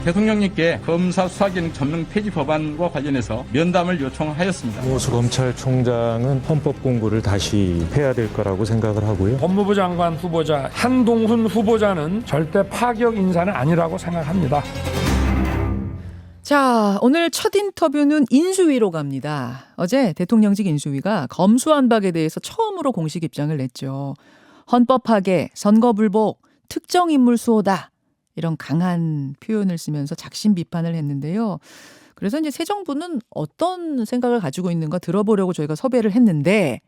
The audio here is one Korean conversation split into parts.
대통령님께 검사 수사기능 점령 폐지 법안과 관련해서 면담을 요청하였습니다. 김호수 검찰총장은 헌법 공고를 다시 해야 될 거라고 생각을 하고요. 법무부 장관 후보자 한동훈 후보자는 절대 파격 인사는 아니라고 생각합니다. 자, 오늘 첫 인터뷰는 인수위로 갑니다. 어제 대통령직 인수위가 검수완박에 대해서 처음으로 공식 입장을 냈죠. 헌법 파괴, 선거 불복, 특정 인물 수호다. 이런 강한 표현을 쓰면서 작심 비판을 했는데요. 그래서 이제 새 정부는 어떤 생각을 가지고 있는가 들어보려고 저희가 섭외를 했는데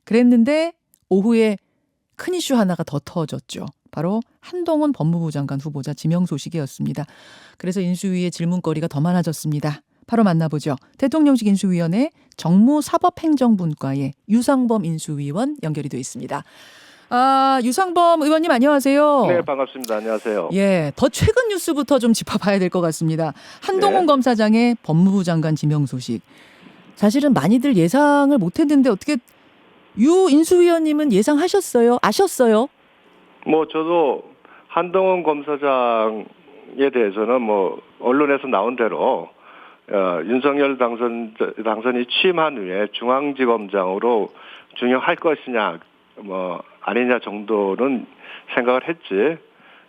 그랬는데 오후에 큰 이슈 하나가 더 터졌죠. 바로 한동훈 법무부 장관 후보자 지명 소식이었습니다. 그래서 인수위의 질문거리가 더 많아졌습니다. 바로 만나보죠. 대통령직 인수위원회 정무사법행정분과의 유상범 인수위원 연결이 되어 있습니다. 유상범 의원님 안녕하세요. 네, 반갑습니다. 안녕하세요. 예, 더 최근 뉴스부터 좀 짚어봐야 될 것 같습니다. 한동훈 네. 검사장의 법무부 장관 지명 소식. 사실은 많이들 예상을 못했는데 어떻게 유 인수위원님은 예상하셨어요? 아셨어요? 저도 한동훈 검사장에 대해서는 언론에서 나온 대로 윤석열 당선이 취임한 후에 중앙지검장으로 중용할 것이냐 아니냐 정도는 생각을 했지.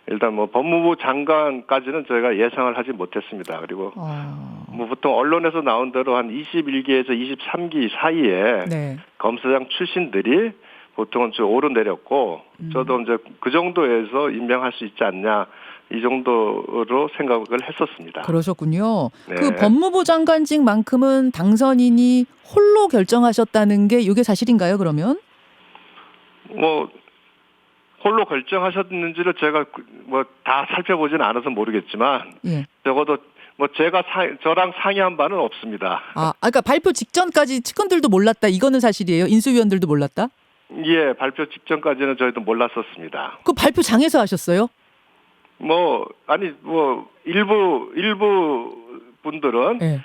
일단 법무부 장관까지는 저희가 예상을 하지 못했습니다. 그리고 보통 언론에서 나온 대로 한 21기에서 23기 사이에 네. 검사장 출신들이 보통은 좀 오르내렸고 저도 이제 그 정도에서 임명할 수 있지 않냐 이 정도로 생각을 했었습니다. 그러셨군요. 네. 그 법무부 장관직만큼은 당선인이 홀로 결정하셨다는 게 이게 사실인가요? 그러면? 홀로 결정하셨는지를 제가 다 살펴보지는 않아서 모르겠지만 예. 적어도 제가 저랑 상의한 바는 없습니다. 그러니까 발표 직전까지 측근들도 몰랐다. 이거는 사실이에요? 인수위원들도 몰랐다? 예, 발표 직전까지는 저희도 몰랐었습니다. 그 발표장에서 하셨어요? 일부 분들은 예.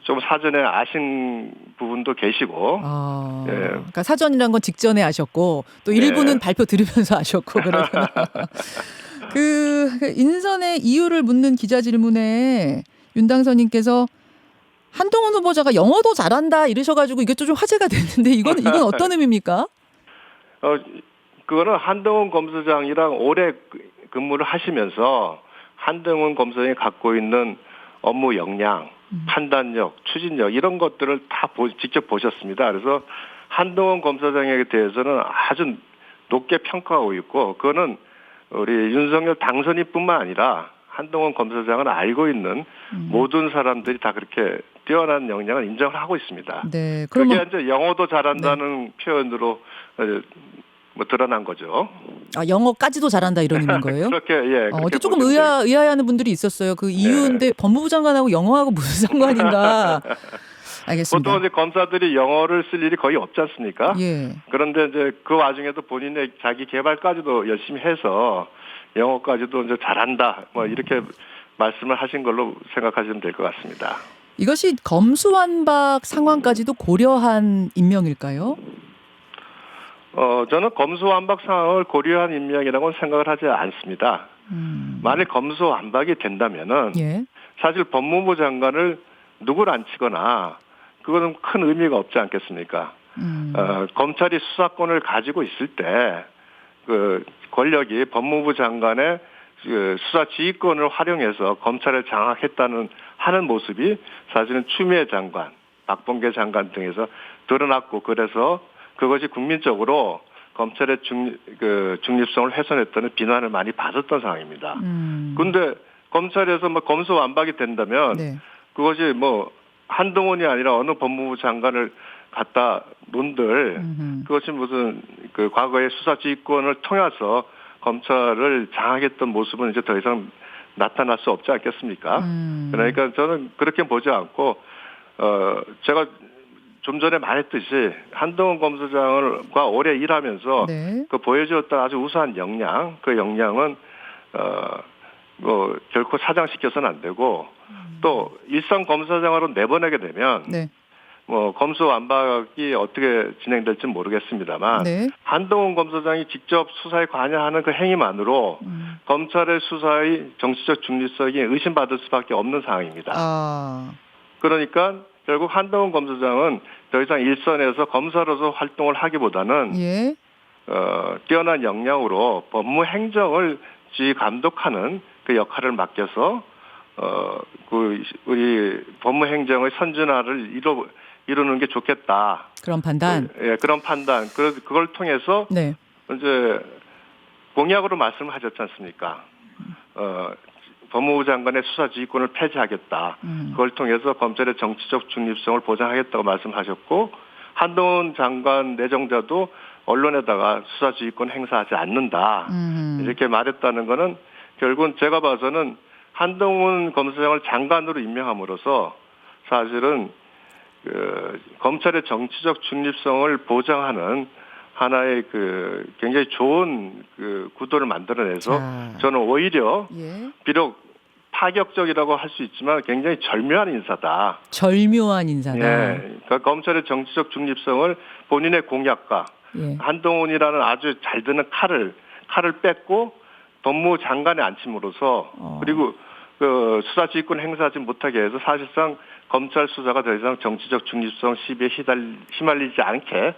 좀 사전에 아신 부분도 계시고. 예. 그러니까 사전이란 건 직전에 아셨고 또 일부는 네. 발표 들으면서 아셨고 그러구나. 그 인선의 이유를 묻는 기자 질문에 윤 당선인께서 한동훈 후보자가 영어도 잘한다 이러셔가지고 이게 좀 화제가 됐는데 이건 어떤 의미입니까? 그거는 한동훈 검사장이랑 오래 근무를 하시면서 한동훈 검사장이 갖고 있는 업무 역량, 판단력, 추진력 이런 것들을 다 직접 보셨습니다. 그래서 한동훈 검사장에 대해서는 아주 높게 평가하고 있고 그거는 우리 윤석열 당선인뿐만 아니라 한동훈 검사장은 알고 있는 모든 사람들이 다 그렇게 뛰어난 역량을 인정을 하고 있습니다. 네, 그게 이제 영어도 잘한다는 표현으로 드러난 거죠. 영어까지도 잘한다 이런 의미인 거예요? 그렇게 예. 어제 조금 의아해하는 분들이 있었어요. 그 이유인데 법무부 장관하고 영어하고 무슨 상관인가? 알겠습니다. 보통 이제 검사들이 영어를 쓸 일이 거의 없지 않습니까? 예. 그런데 이제 그 와중에도 본인의 자기 개발까지도 열심히 해서 영어까지도 이제 잘한다. 이렇게 말씀을 하신 걸로 생각하시면 될 것 같습니다. 이것이 검수완박 상황까지도 고려한 임명일까요? 저는 검수완박 상황을 고려한 임명이라고는 생각을 하지 않습니다. 만일 검수완박이 된다면은 예. 사실 법무부 장관을 누구를 앉히거나 그거는 큰 의미가 없지 않겠습니까? 검찰이 수사권을 가지고 있을 때 그 권력이 법무부 장관의 그 수사 지휘권을 활용해서 검찰을 장악했다는 하는 모습이 사실은 추미애 장관, 박범계 장관 등에서 드러났고 그래서 그것이 국민적으로 검찰의 중립성을 훼손했다는 비난을 많이 받았던 상황입니다. 그런데 검찰에서 검수완박이 된다면 네. 그것이 한동훈이 아니라 어느 법무부 장관을 갖다 논들 그것이 무슨 그 과거의 수사 지휘권을 통해서 검찰을 장악했던 모습은 이제 더 이상 나타날 수 없지 않겠습니까? 그러니까 저는 그렇게 보지 않고 제가 좀 전에 말했듯이 한동훈 검사장과 오래 일하면서 네. 그 보여주었던 아주 우수한 역량, 그 역량은 결코 사장시켜서는 안 되고 또 일선 검사장으로 내보내게 되면 네. 뭐 검수완박이 어떻게 진행될지 모르겠습니다만 네. 한동훈 검사장이 직접 수사에 관여하는 그 행위만으로 검찰의 수사의 정치적 중립성이 의심받을 수밖에 없는 상황입니다. 아. 그러니까 결국 한동훈 검사장은 더 이상 일선에서 검사로서 활동을 하기보다는 예. 뛰어난 역량으로 법무행정을 지휘 감독하는 그 역할을 맡겨서 우리 법무행정의 선진화를 이루는 게 좋겠다. 그런 판단. 예, 그런 판단. 그걸 통해서 네. 이제 공약으로 말씀하셨지 않습니까? 법무부 장관의 수사 지휘권을 폐지하겠다. 그걸 통해서 검찰의 정치적 중립성을 보장하겠다고 말씀하셨고 한동훈 장관 내정자도 언론에다가 수사 지휘권 행사하지 않는다. 이렇게 말했다는 거는 결국은 제가 봐서는 한동훈 검사장을 장관으로 임명함으로써 사실은 검찰의 정치적 중립성을 보장하는 하나의 굉장히 좋은 구도를 만들어내서 저는 오히려 예. 비록 파격적이라고 할 수 있지만 굉장히 절묘한 인사다. 절묘한 인사다. 예, 그러니까 검찰의 정치적 중립성을 본인의 공약과 예. 한동훈이라는 아주 잘 드는 칼을 뺐고 법무부 장관에 앉힘으로써 그리고 수사 지휘권 행사하지 못하게 해서 사실상 검찰 수사가 더 이상 정치적 중립성 시비에 휘말리지 않게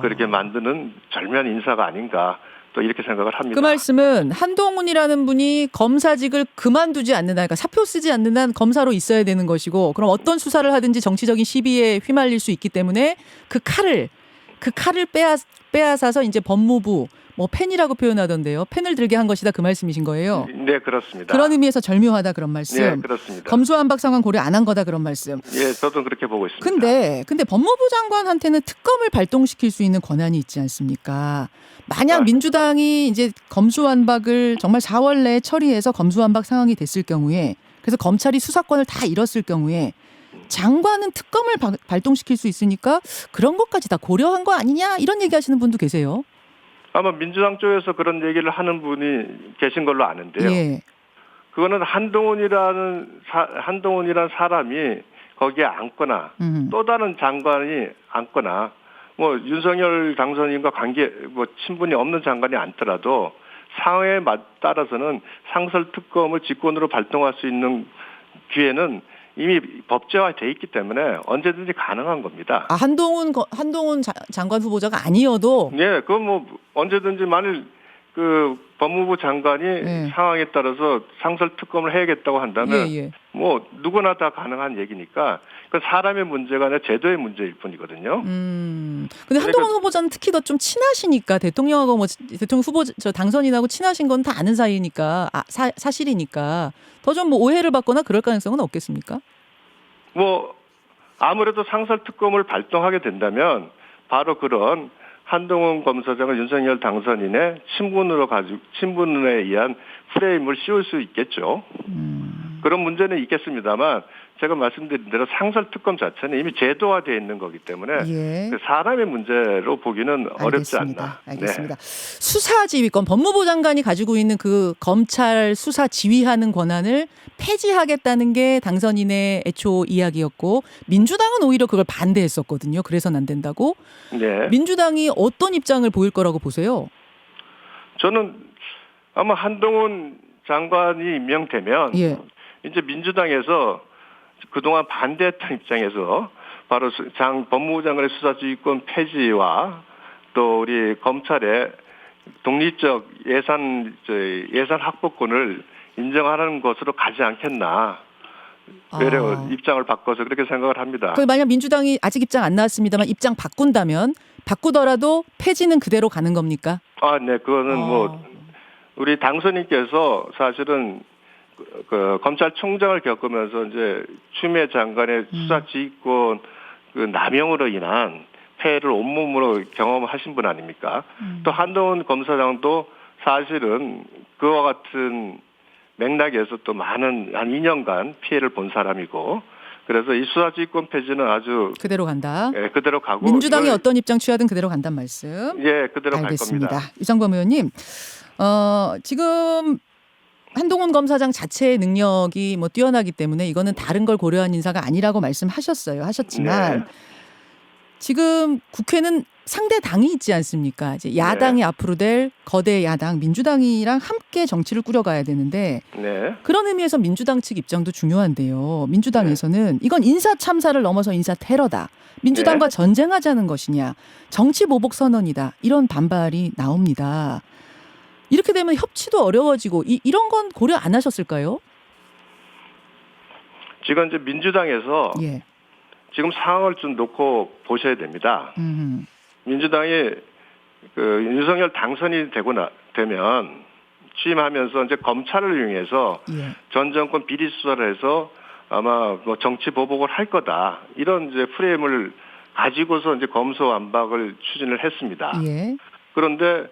그렇게 만드는 절묘한 인사가 아닌가 또 이렇게 생각을 합니다. 그 말씀은 한동훈이라는 분이 검사직을 그만두지 않는다, 그러니까 사표 쓰지 않는 한 검사로 있어야 되는 것이고, 그럼 어떤 수사를 하든지 정치적인 시비에 휘말릴 수 있기 때문에 그 칼을 빼앗아서 이제 법무부 뭐 펜이라고 표현하던데요. 펜을 들게 한 것이다, 그 말씀이신 거예요. 네, 그렇습니다. 그런 의미에서 절묘하다 그런 말씀. 네, 그렇습니다. 검수완박 상황 고려 안 한 거다 그런 말씀. 예, 저도 그렇게 보고 있습니다. 근데 법무부 장관한테는 특검을 발동시킬 수 있는 권한이 있지 않습니까? 만약 민주당이 이제 검수완박을 정말 4월 내에 처리해서 검수완박 상황이 됐을 경우에, 그래서 검찰이 수사권을 다 잃었을 경우에 장관은 특검을 발동시킬 수 있으니까 그런 것까지 다 고려한 거 아니냐, 이런 얘기하시는 분도 계세요. 아마 민주당 쪽에서 그런 얘기를 하는 분이 계신 걸로 아는데요. 예. 그거는 한동훈이라는 사람이 거기에 앉거나 또 다른 장관이 앉거나 뭐 윤석열 당선인과 친분이 없는 장관이 앉더라도 상황에 따라서는 상설 특검을 직권으로 발동할 수 있는 기회는 이미 법제화돼 있기 때문에 언제든지 가능한 겁니다. 한동훈 장관 후보자가 아니어도. 네, 그건 뭐 언제든지 만일 법무부 장관이 상황에 따라서 상설 특검을 해야겠다고 한다면 뭐 누구나 다 가능한 얘기니까 그 사람의 문제가 아니라 제도의 문제일 뿐이거든요. 근데 한동훈 후보자는 특히 더 좀 친하시니까, 대통령하고 뭐 대통령 당선인하고 친하신 건 다 아는 사이니까, 사실이니까 더 좀 뭐 오해를 받거나 그럴 가능성은 없겠습니까? 뭐 아무래도 상설 특검을 발동하게 된다면 바로 그런 한동훈 검사장을 윤석열 당선인의 친분에 의한 프레임을 씌울 수 있겠죠. 그런 문제는 있겠습니다만 제가 말씀드린 대로 상설 특검 자체는 이미 제도화되어 있는 거기 때문에 사람의 문제로 보기는 어렵지 않나. 알겠습니다. 네. 수사지휘권, 법무부 장관이 가지고 있는 그 검찰 수사 지휘하는 권한을 폐지하겠다는 게 당선인의 애초 이야기였고, 민주당은 오히려 그걸 반대했었거든요. 그래서는 안 된다고. 네. 민주당이 어떤 입장을 보일 거라고 보세요? 저는 아마 한동훈 장관이 임명되면 이제 민주당에서 그동안 반대했던 입장에서 바로 법무부 장관의 수사지휘권 폐지와 또 우리 검찰의 독립적 예산 확보권을 인정하는 것으로 가지 않겠나. 외려 입장을 바꿔서 그렇게 생각을 합니다. 만약 민주당이 아직 입장 안 나왔습니다만 입장 바꾸더라도 폐지는 그대로 가는 겁니까? 네, 그거는 뭐 우리 당선인께서 사실은 검찰총장을 겪으면서 이제 추미애 장관의 수사지휘권 남용으로 인한 폐해를 온몸으로 경험하신 분 아닙니까? 또 한동훈 검사장도 사실은 그와 같은 맥락에서 또 많은 한 2년간 피해를 본 사람이고, 그래서 이 수사지휘권 폐지는 아주 그대로 간다. 예, 그대로 가고 민주당이 어떤 입장 취하든 그대로 간단 말씀. 예, 그대로 알겠습니다. 갈 겁니다. 유상범 의원님, 지금 한동훈 검사장 자체의 능력이 뭐 뛰어나기 때문에 이거는 다른 걸 고려한 인사가 아니라고 말씀하셨지만 지금 국회는 상대 당이 있지 않습니까? 이제 야당이 앞으로 될 거대 야당 민주당이랑 함께 정치를 꾸려가야 되는데 네. 그런 의미에서 민주당 측 입장도 중요한데요. 민주당에서는 이건 인사 참사를 넘어서 인사 테러다. 민주당과 전쟁하자는 것이냐. 정치 보복 선언이다. 이런 반발이 나옵니다. 이렇게 되면 협치도 어려워지고 이런 건 고려 안 하셨을까요? 지금 이제 민주당에서 예. 지금 상황을 좀 놓고 보셔야 됩니다. 민주당이 그 윤석열 당선이 되면 취임하면서 이제 검찰을 이용해서 예. 전 정권 비리 수사를 해서 아마 뭐 정치 보복을 할 거다 이런 이제 프레임을 가지고서 이제 검수완박을 추진을 했습니다. 예. 그런데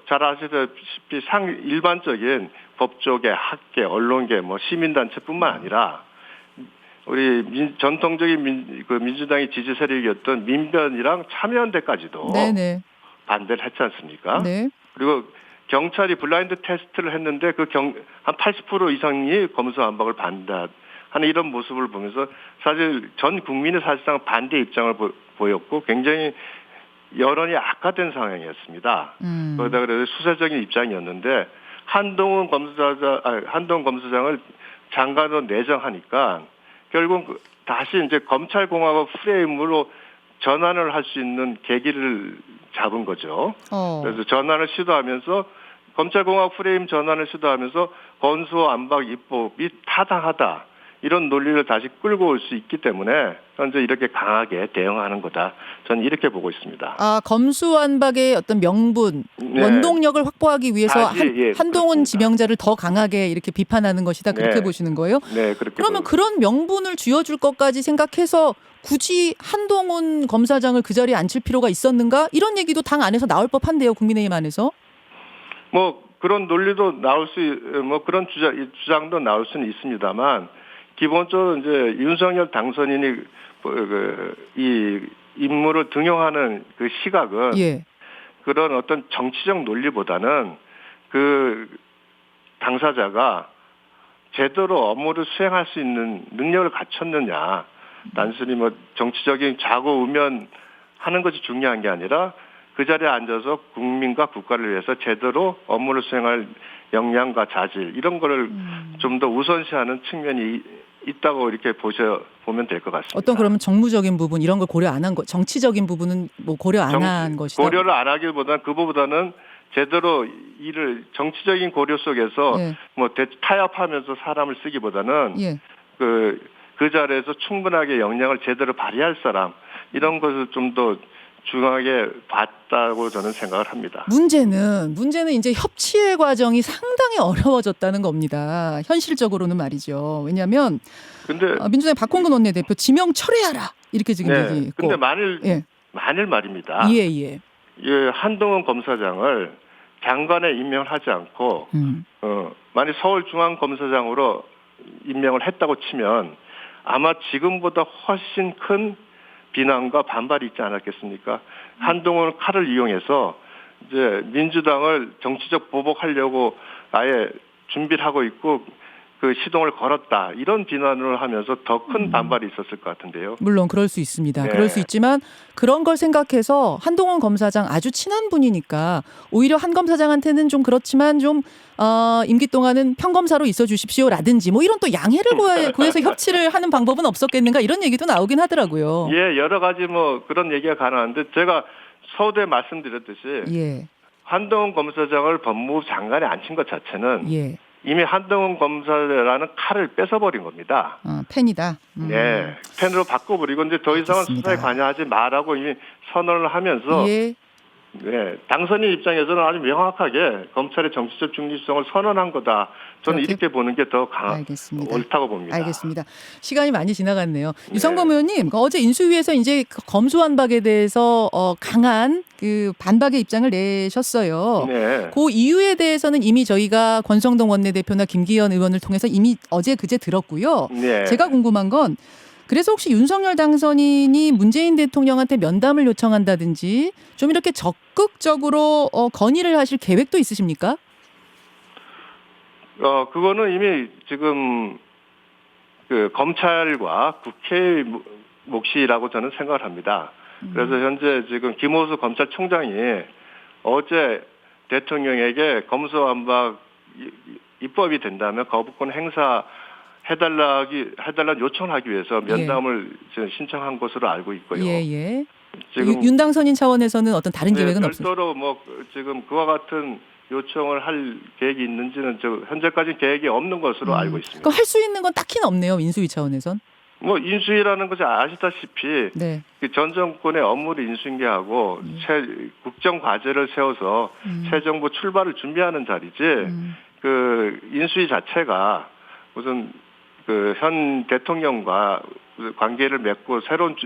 잘 아시다시피 일반적인 법조계, 학계, 언론계, 뭐 시민단체뿐만 아니라 우리 전통적인 민주당의 지지 세력이었던 민변이랑 참여연대까지도 네네. 반대를 했지 않습니까? 네. 그리고 경찰이 블라인드 테스트를 했는데 한 80% 이상이 검수완박을 반대하는 이런 모습을 보면서 사실 전 국민이 사실상 반대 입장을 보였고 굉장히 여론이 악화된 상황이었습니다. 그러다 그래서 수세적인 입장이었는데 한동훈 검사장을 장관으로 내정하니까 결국 다시 이제 검찰공화국 프레임으로 전환을 할 수 있는 계기를 잡은 거죠. 그래서 전환을 시도하면서 검찰공화국 프레임 전환을 시도하면서 검수완박 입법이 타당하다. 이런 논리를 다시 끌고 올 수 있기 때문에 현재 이렇게 강하게 대응하는 거다. 저는 이렇게 보고 있습니다. 아, 검수완박의 어떤 명분, 원동력을 확보하기 위해서 한동훈 그렇습니다. 지명자를 더 강하게 이렇게 비판하는 것이다. 그렇게 보시는 거예요? 네, 그렇게. 그러면 그런 명분을 쥐어줄 것까지 생각해서 굳이 한동훈 검사장을 그 자리에 앉힐 필요가 있었는가? 이런 얘기도 당 안에서 나올 법한데요. 국민의힘 안에서. 뭐 그런 논리도 그런 주장도 나올 수는 있습니다만 기본적으로 이제 윤석열 당선인이 이 인물을 등용하는 그 시각은 그런 어떤 정치적 논리보다는 그 당사자가 제대로 업무를 수행할 수 있는 능력을 갖췄느냐. 단순히 뭐 정치적인 좌고우면 하는 것이 중요한 게 아니라 그 자리에 앉아서 국민과 국가를 위해서 제대로 업무를 수행할 역량과 자질 이런 거를 좀 더 우선시하는 측면이 있다고 이렇게 보면 될 것 같습니다. 어떤 그러면 정무적인 부분 이런 걸 고려 안 한 거, 정치적인 부분은 뭐 고려 안 한 것이다. 고려를 안 하기보다는 그보다는 제대로 일을 정치적인 고려 속에서 뭐 타협하면서 사람을 쓰기보다는 그 자리에서 충분하게 역량을 제대로 발휘할 사람 이런 것을 좀 더 중요하게 봤다고 저는 생각을 합니다. 문제는 이제 협치의 과정이 상당히 어려워졌다는 겁니다. 현실적으로는 말이죠. 왜냐하면 민주당의 박홍근 원내대표 지명 철회하라 이렇게 지금 얘기했고. 근데 만일 말입니다. 한동훈 검사장을 장관에 임명을 하지 않고 만일 서울중앙검사장으로 임명을 했다고 치면 아마 지금보다 훨씬 큰 비난과 반발이 있지 않았겠습니까? 한동훈 칼을 이용해서 이제 민주당을 정치적 보복하려고 아예 준비를 하고 있고 그 시동을 걸었다. 이런 비난을 하면서 더 큰 반발이 있었을 것 같은데요. 물론 그럴 수 있습니다. 그럴 수 있지만 그런 걸 생각해서 한동훈 검사장 아주 친한 분이니까 오히려 한 검사장한테는 좀 그렇지만 좀 임기 동안은 평검사로 있어 주십시오라든지 뭐 이런 또 양해를 구해서 협치를 하는 방법은 없었겠는가 이런 얘기도 나오긴 하더라고요. 여러 가지 뭐 그런 얘기가 가능한데 제가 서두에 말씀드렸듯이 한동훈 검사장을 법무부 장관에 앉힌 것 자체는 이미 한동훈 검사라는 칼을 뺏어버린 겁니다. 펜이다. 펜으로 바꿔버리고 이제 더 이상은 수사에 관여하지 마라고 이미 선언을 하면서 당선인 입장에서는 아주 명확하게 검찰의 정치적 중립성을 선언한 거다. 저는 이렇게 보는 게 더 옳다고 봅니다. 알겠습니다. 시간이 많이 지나갔네요. 유성범 의원님, 어제 인수위에서 이제 검수완박에 대해서 강한 그 반박의 입장을 내셨어요. 그 이유에 대해서는 이미 저희가 권성동 원내대표나 김기현 의원을 통해서 이미 어제 그제 들었고요. 제가 궁금한 건 그래서 혹시 윤석열 당선인이 문재인 대통령한테 면담을 요청한다든지 좀 이렇게 적극적으로 건의를 하실 계획도 있으십니까? 그거는 이미 지금 그 검찰과 국회의 몫이라고 저는 생각을 합니다. 그래서 현재 지금 김호수 검찰총장이 어제 대통령에게 검수완박 입법이 된다면 거부권 해달라는 요청하기 위해서 면담을 지금 신청한 것으로 알고 있고요. 예. 지금 윤당선인 차원에서는 어떤 다른 계획은 없습니다. 별도로 지금 그와 같은 요청을 할 계획이 있는지는 현재까지 계획이 없는 것으로 알고 있습니다. 그러니까 할 수 있는 건 딱히는 없네요. 인수위 차원에선. 인수위라는 것이 아시다시피 네. 전 정권의 업무를 인수인계하고 국정 과제를 세워서 새 정부 출발을 준비하는 자리지 그 인수위 자체가 무슨 그 현 대통령과 관계를 맺고 새로운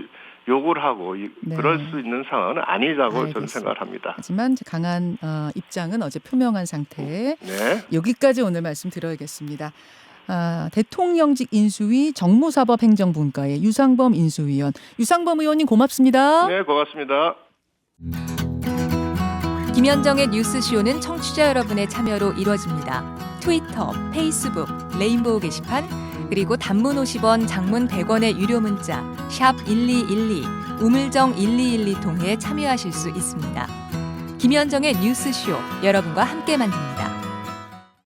요구를 하고 그럴 수 있는 상황은 아니라고 알겠습니다. 저는 생각을 합니다. 하지만 강한 입장은 어제 표명한 상태. 네. 여기까지 오늘 말씀 드려야겠습니다. 대통령직 인수위 정무사법행정분과의 유상범 인수위원. 유상범 의원님 고맙습니다. 네, 고맙습니다. 김현정의 뉴스쇼는 청취자 여러분의 참여로 이루어집니다. 트위터, 페이스북, 레인보우 게시판, 그리고 단문 50원, 장문 100원의 유료 문자 샵 1212, 우물정 1212 통해 참여하실 수 있습니다. 김현정의 뉴스쇼, 여러분과 함께 만듭니다.